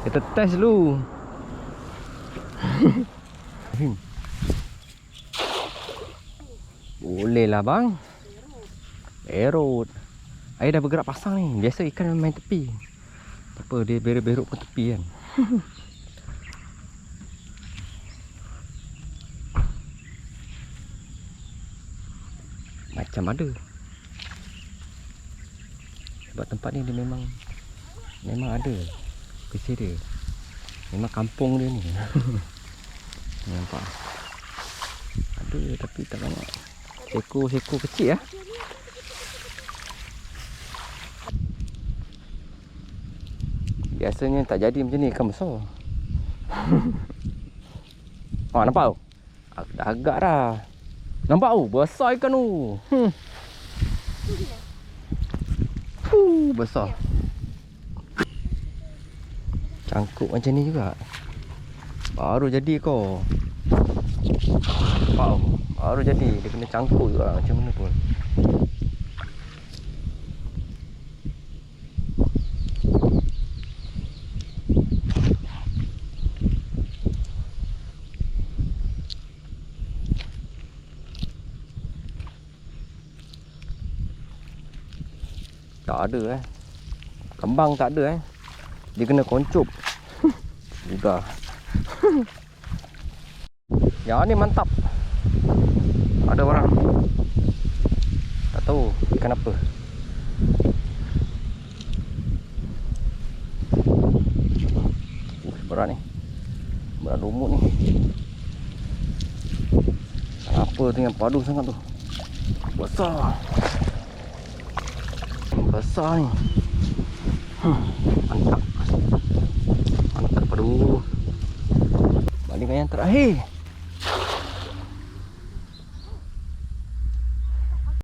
Kita test dulu. Boleh lah bang. Berut. Air dah bergerak pasang ni. Biasa ikan main tepi. Apa dia berut-berut pun tepi kan. Macam ada. Sebab tempat ni dia memang ada kecil dia. Memang kampung dia ni. Nampak. Ada tapi tak banyak. Seko kecil lah. Biasanya tak jadi macam ni ikan besar. Oh, nampak tu? Dah agak dah. Nampak tu? Besar ikan tu. Besar. Cangkuk macam ni juga. Baru jadi kau. Nampak tu? Baru jadi. Dia kena cangkuk juga macam mana pun. Tak ada kembang tak ada Dia kena koncup. Sudah. Yang ni mantap. Ada orang. Tak tahu ikan apa. Berat ni. Berat lumut ni. Apa tu yang padu sangat tu? Besar. Besar ni. Mantap. Mantap padu. Balik yang terakhir.